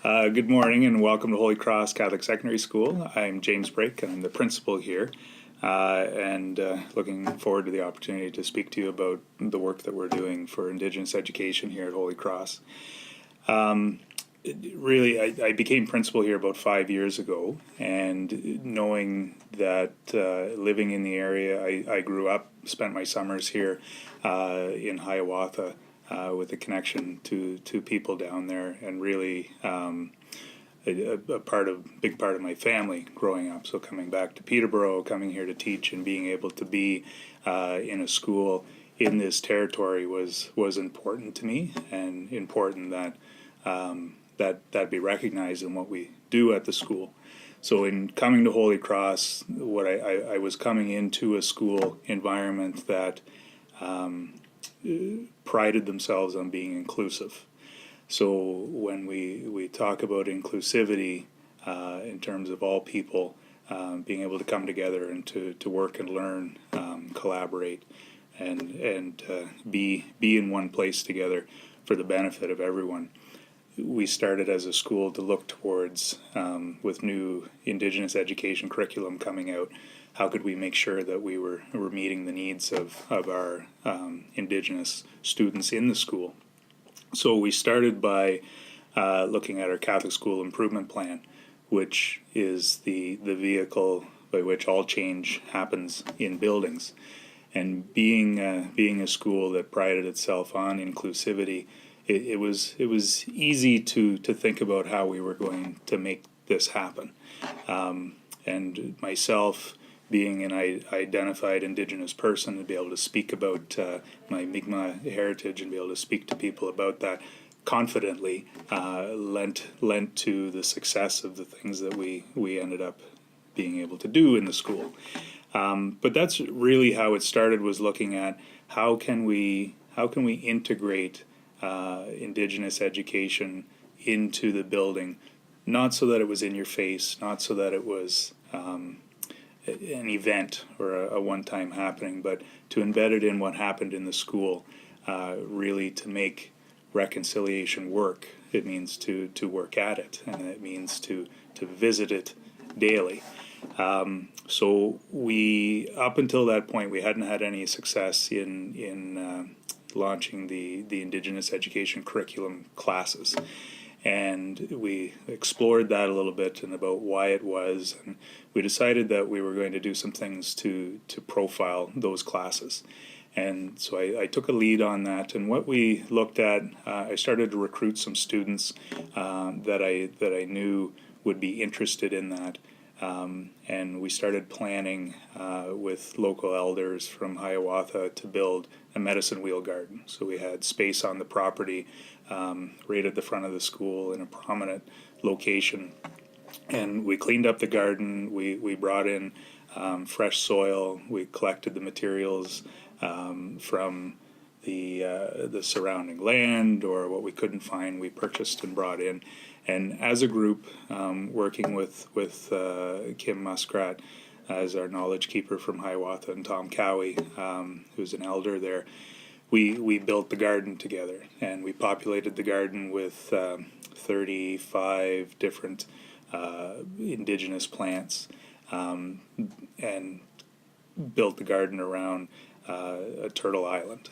Good morning and welcome to Holy Cross Catholic Secondary School. I'm James Brake and I'm the principal here, and looking forward to the opportunity to speak to you about the work that we're doing for Indigenous education here at Holy Cross. I became principal here about 5 years ago, and knowing that living in the area, I grew up, spent my summers here in Hiawatha, with a connection to people down there, and really a big part of my family growing up. So coming back to Peterborough, coming here to teach, and being able to be in a school in this territory was important to me, and important that that be recognized in what we do at the school. So in coming to Holy Cross, what I was coming into a school environment that prided themselves on being inclusive. So when we talk about inclusivity in terms of all people being able to come together and to work and learn, collaborate, and be in one place together for the benefit of everyone. We started as a school to look towards, with new Indigenous education curriculum coming out, how could we make sure that we were meeting the needs of our Indigenous students in the school. So we started by looking at our Catholic School Improvement Plan, which is the vehicle by which all change happens in buildings. And being a school that prided itself on inclusivity, it was easy to think about how we were going to make this happen. And myself, being an identified Indigenous person, to be able to speak about my Mi'kmaq heritage and be able to speak to people about that confidently lent to the success of the things that we ended up being able to do in the school. But that's really how it started, was looking at how can we integrate Indigenous education into the building, not so that it was in your face, not so that it was an event or a one-time happening, but to embed it in what happened in the school, really to make reconciliation work. It means to work at it, and it means to visit it daily. So we, up until that point, we hadn't had any success in launching the Indigenous education curriculum classes. And we explored that a little bit and about why it was, and we decided that we were going to do some things to profile those classes. And so I took a lead on that, and what we looked at, I started to recruit some students that I knew would be interested in that. And we started planning with local elders from Hiawatha to build a medicine wheel garden. So we had space on the property right at the front of the school in a prominent location. And we cleaned up the garden. We brought in fresh soil. We collected the materials from the surrounding land, or what we couldn't find, we purchased and brought in. And as a group, working with Kim Muskrat as our knowledge keeper from Hiawatha, and Tom Cowie, who's an elder there, we built the garden together, and we populated the garden with 35 different Indigenous plants, and built the garden around a turtle island.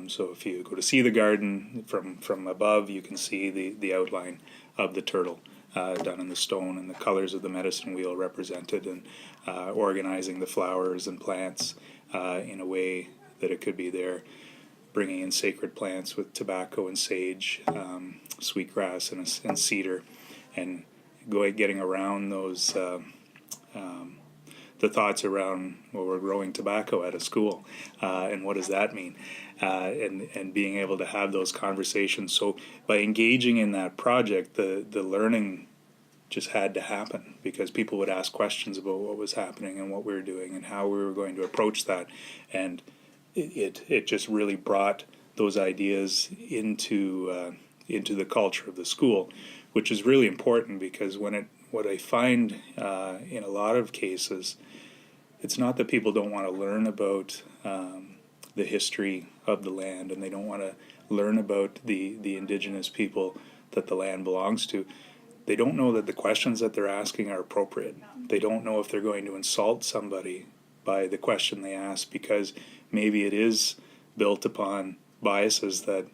So if you go to see the garden from above, you can see the outline of the turtle done in the stone, and the colors of the medicine wheel represented, and organizing the flowers and plants in a way that it could be there, bringing in sacred plants with tobacco and sage, sweetgrass and cedar, and getting around those the thoughts around, well, we're growing tobacco at a school, and what does that mean? And being able to have those conversations. So by engaging in that project, the learning just had to happen, because people would ask questions about what was happening and what we were doing and how we were going to approach that. And it just really brought those ideas into the culture of the school, which is really important, because what I find in a lot of cases, it's not that people don't want to learn about the history of the land, and they don't want to learn about the Indigenous people that the land belongs to. they don't know that the questions that they're asking are appropriate. They don't know if they're going to insult somebody by the question they ask, because maybe it is built upon biases that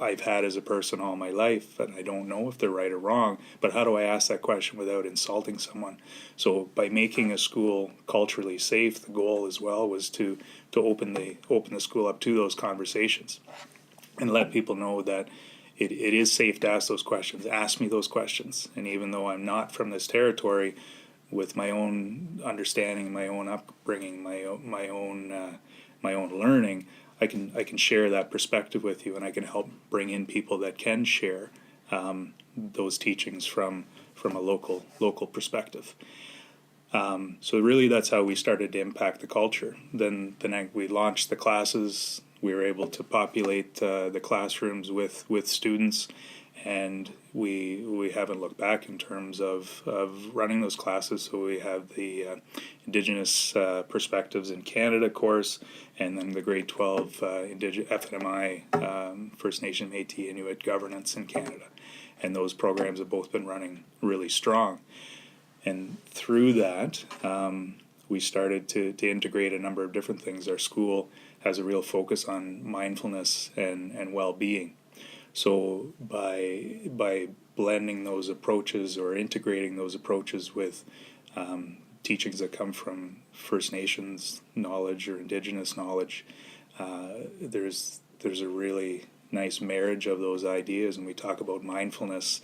I've had as a person all my life, and I don't know if they're right or wrong, but how do I ask that question without insulting someone? So by making a school culturally safe, the goal as well was to open the school up to those conversations and let people know that it is safe to ask those questions. Ask me those questions. And even though I'm not from this territory, with my own understanding, my own upbringing, my own learning, I can share that perspective with you, and I can help bring in people that can share those teachings from a local perspective. So really, that's how we started to impact the culture. Then we launched the classes. We were able to populate the classrooms with students, and we haven't looked back in terms of running those classes. So we have the Indigenous Perspectives in Canada course, and then the grade 12 FNMI, First Nation, Métis, Inuit Governance in Canada. And those programs have both been running really strong. And through that, we started to integrate a number of different things. Our school has a real focus on mindfulness and well-being. So by blending those approaches or integrating those approaches with teachings that come from First Nations knowledge or Indigenous knowledge, there's a really nice marriage of those ideas. And we talk about mindfulness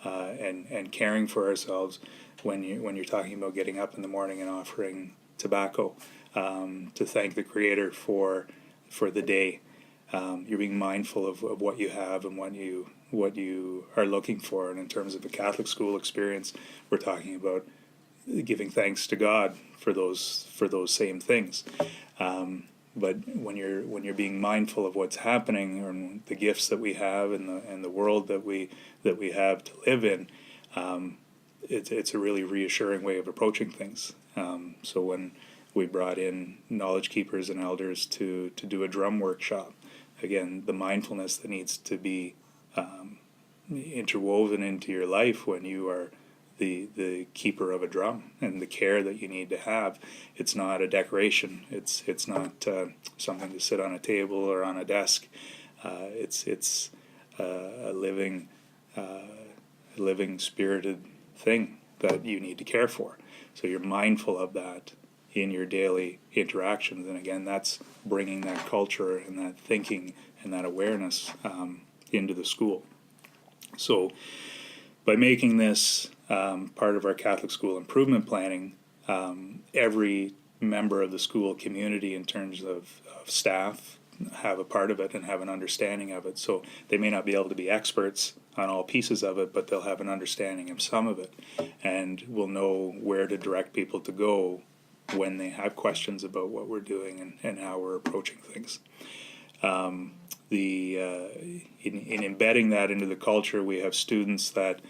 and caring for ourselves when you're talking about getting up in the morning and offering tobacco to thank the Creator for the day. You're being mindful of what you have and what you are looking for. And in terms of the Catholic school experience, we're talking about giving thanks to God for those same things. But when you're being mindful of what's happening and the gifts that we have and the world that we have to live in, it's a really reassuring way of approaching things. So when we brought in knowledge keepers and elders to do a drum workshop, again, the mindfulness that needs to be interwoven into your life when you are the keeper of a drum, and the care that you need to have. It's not a decoration. It's not something to sit on a table or on a desk. It's a living spirited thing that you need to care for. So you're mindful of that in your daily interactions, and again, that's bringing that culture and that thinking and that awareness into the school. So by making this part of our Catholic school improvement planning, every member of the school community in terms of staff have a part of it and have an understanding of it. So they may not be able to be experts on all pieces of it, but they'll have an understanding of some of it, and will know where to direct people to go when they have questions about what we're doing and how we're approaching things. In embedding that into the culture, we have students that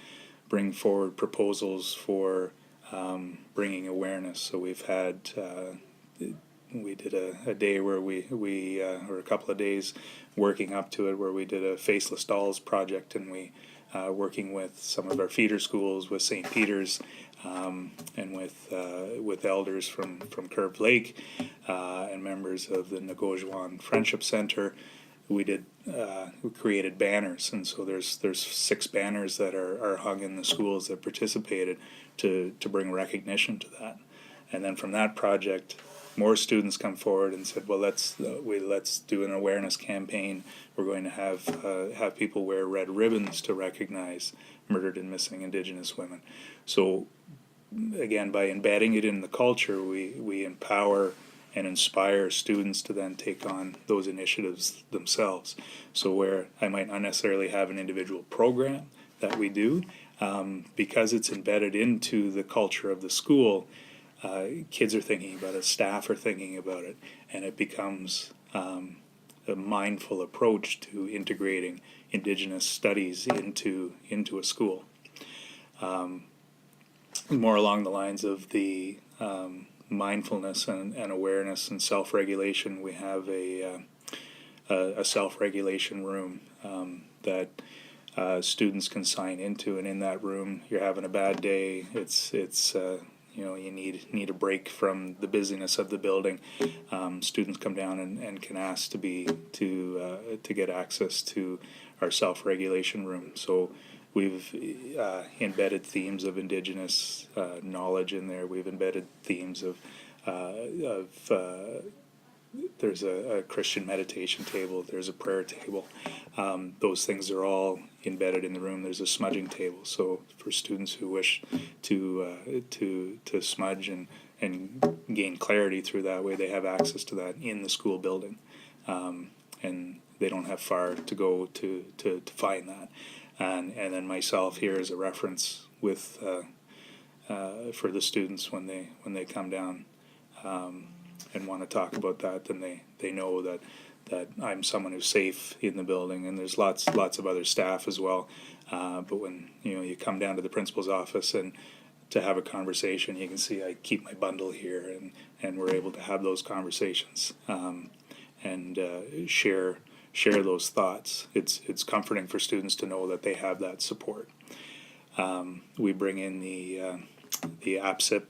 bring forward proposals for bringing awareness. So we've had we did a day where we or a couple of days working up to it, where we did a faceless dolls project, and we working with some of our feeder schools, with St. Peter's, and with elders from Curved Lake and members of the Nagojwan Friendship Center. We created banners, and so there's 6 banners that are hung in the schools that participated to bring recognition to that. And then from that project, more students come forward and said, well, let's do an awareness campaign. We're going to have people wear red ribbons to recognize murdered and missing Indigenous women. So again, by embedding it in the culture, we empower and inspire students to then take on those initiatives themselves. So where I might not necessarily have an individual program that we do, because it's embedded into the culture of the school, kids are thinking about it, staff are thinking about it, and it becomes a mindful approach to integrating Indigenous studies into a school. More along the lines of the mindfulness and awareness and self-regulation, we have a self-regulation room that students can sign into, and in that room, you're having a bad day. It's you need a break from the busyness of the building. Students come down and can ask to get access to our self-regulation room. So we've embedded themes of Indigenous knowledge in there. We've embedded themes of there's a Christian meditation table. There's a prayer table. Those things are all embedded in the room. There's a smudging table. So for students who wish to smudge and gain clarity through that way, they have access to that in the school building, and they don't have far to go to find that. And then myself here as a reference with for the students when they come down. And want to talk about that, then they know that I'm someone who's safe in the building, and there's lots of other staff as well. But when you come down to the principal's office and to have a conversation, you can see I keep my bundle here, and we're able to have those conversations and share those thoughts. It's comforting for students to know that they have that support. We bring in the APSIP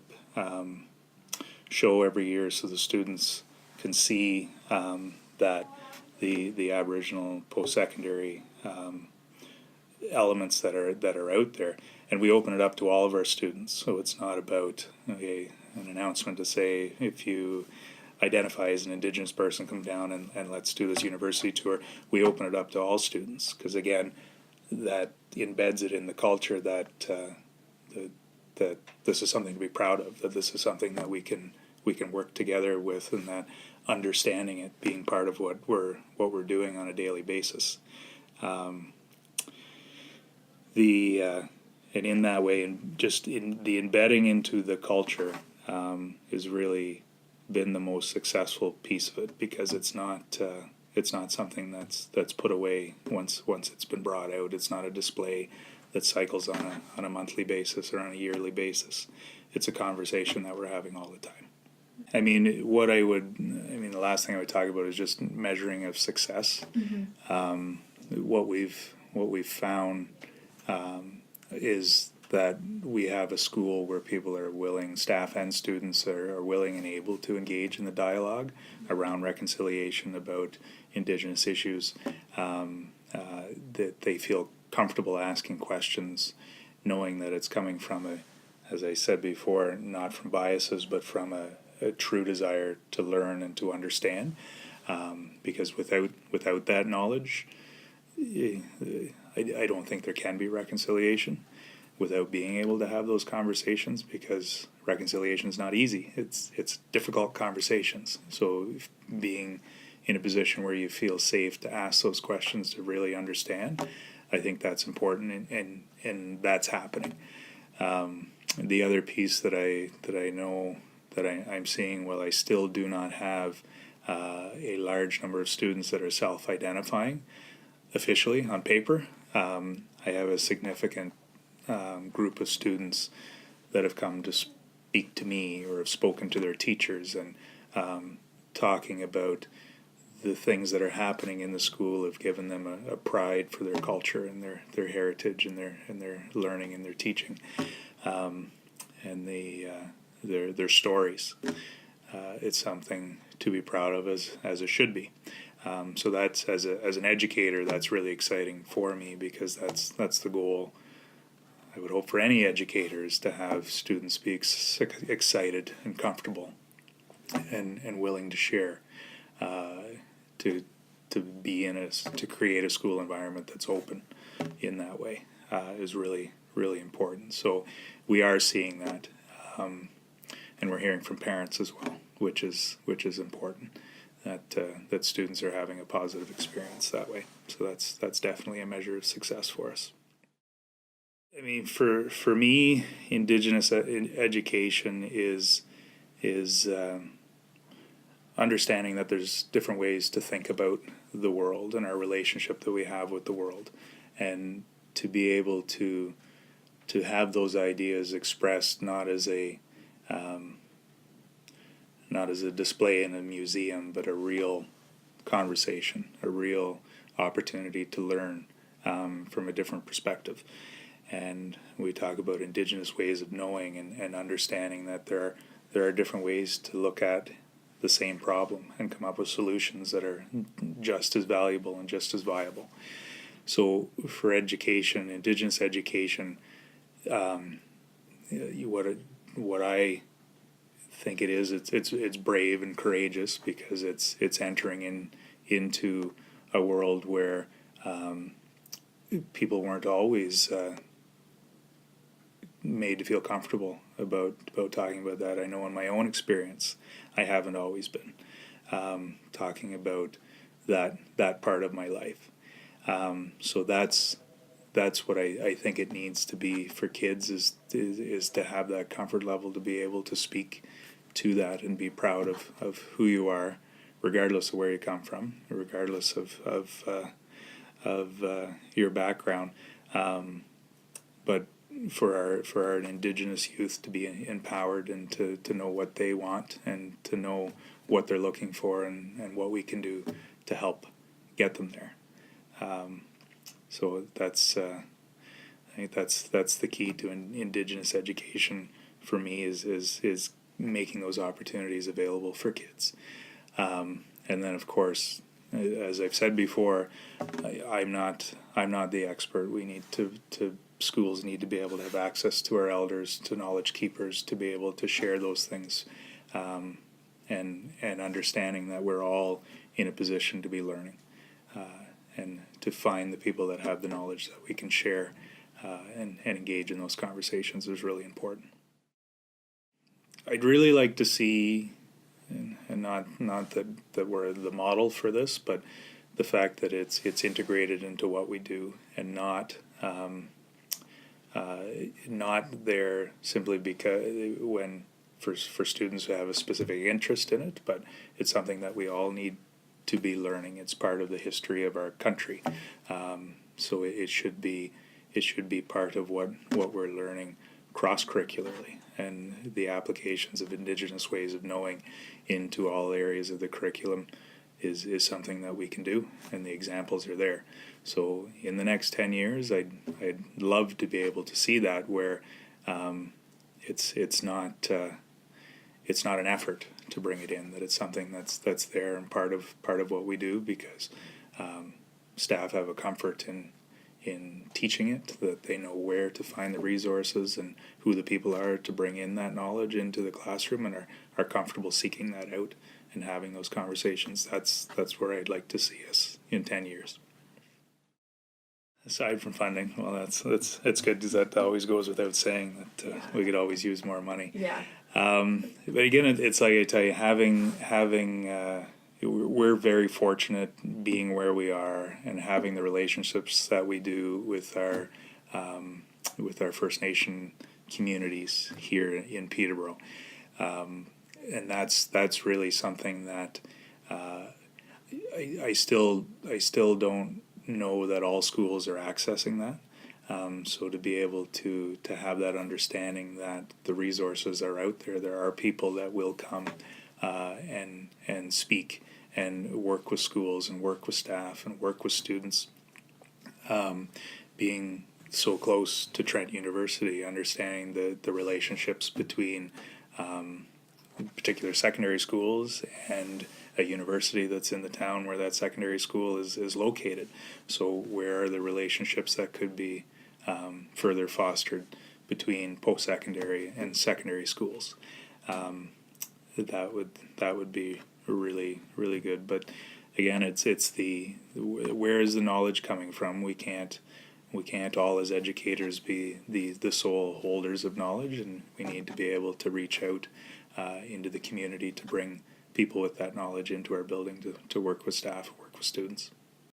show every year, so the students can see that the Aboriginal post-secondary elements that are out there, and we open it up to all of our students. So it's not about an announcement to say, if you identify as an Indigenous person, come down and let's do this university tour. We open it up to all students, because again, that embeds it in the culture that that this is something to be proud of, that this is something that we can work together with, and that understanding it being part of what we're doing on a daily basis. And in that way, and just in the embedding into the culture has really been the most successful piece of it, because it's not something that's put away once it's been brought out. It's not a display that cycles on a monthly basis or on a yearly basis. It's a conversation that we're having all the time. I mean, the last thing I would talk about is just measuring of success. Mm-hmm. What we've found is that we have a school where people are willing, staff and students are willing and able to engage in the dialogue around reconciliation about Indigenous issues, that they feel comfortable asking questions, knowing that it's coming from as I said before, not from biases, but from a true desire to learn and to understand. Because without that knowledge, I don't think there can be reconciliation without being able to have those conversations, because reconciliation is not easy. It's difficult conversations. So being in a position where you feel safe to ask those questions to really understand, I think that's important, and that's happening. The other piece that I know that I'm seeing, while I still do not have a large number of students that are self-identifying officially on paper, I have a significant group of students that have come to speak to me or have spoken to their teachers, and talking about the things that are happening in the school have given them a pride for their culture and their heritage and their learning and their teaching, and their stories. It's something to be proud of, as it should be. So that's as an educator, that's really exciting for me, because that's the goal. I would hope for any educators to have students be excited and comfortable and willing to share, to be to create a school environment that's open in that way, is really, really important. So we are seeing that, and we're hearing from parents as well, which is important, that students are having a positive experience that way. So that's definitely a measure of success for us. I mean, for me, Indigenous education is understanding that there's different ways to think about the world and our relationship that we have with the world, and to be able to have those ideas expressed not as a display in a museum, but a real conversation, a real opportunity to learn, from a different perspective. And we talk about Indigenous ways of knowing and understanding that there are different ways to look at the same problem and come up with solutions that are just as valuable and just as viable. So for education, Indigenous education, what I think it is, it's brave and courageous because it's entering into a world where people weren't always made to feel comfortable about talking about that. I know in my own experience, I haven't always been talking about that part of my life. So that's what I think it needs to be for kids is to have that comfort level to be able to speak to that and be proud of who you are, regardless of where you come from, regardless of your background. But for our Indigenous youth to be empowered and to know what they want and to know what they're looking for and what we can do to help get them there. So that's I think that's the key to Indigenous education for me is making those opportunities available for kids. And then of course, as I've said before, I'm not the expert. We need to schools need to be able to have access to our elders, to knowledge keepers, to be able to share those things, and understanding that we're all in a position to be learning, and to find the people that have the knowledge that we can share and engage in those conversations is really important. I'd really like to see, and not that we're the model for this, but the fact that it's integrated into what we do and not there simply because for students who have a specific interest in it, but it's something that we all need to be learning. It's part of the history of our country, so it should be part of what we're learning cross-curricularly, and the applications of Indigenous ways of knowing into all areas of the curriculum is something that we can do, and the examples are there. So in the next 10 years, I'd love to be able to see that where it's not an effort to bring it in, that it's something that's there and part of what we do, because staff have a comfort in teaching it, that they know where to find the resources and who the people are to bring in that knowledge into the classroom, and are comfortable seeking that out and having those conversations. That's where I'd like to see us in 10 years. Aside from funding, well, that's good, because that always goes without saying that we could always use more money. Yeah. But again, it's like I tell you, having we're very fortunate being where we are and having the relationships that we do with our First Nation communities here in Peterborough, and that's really something that I still don't know that all schools are accessing that. So to be able to have that understanding that the resources are out there, there are people that will come and speak and work with schools and work with staff and work with students. Being so close to Trent University, understanding the relationships between particular secondary schools and a university that's in the town where that secondary school is located. So where are the relationships that could be further fostered between post-secondary and secondary schools? That would be really, really good. But again, it's the where is the knowledge coming from? We can't all as educators be the sole holders of knowledge, and we need to be able to reach out into the community to bring people with that knowledge into our building to work with staff, work with students.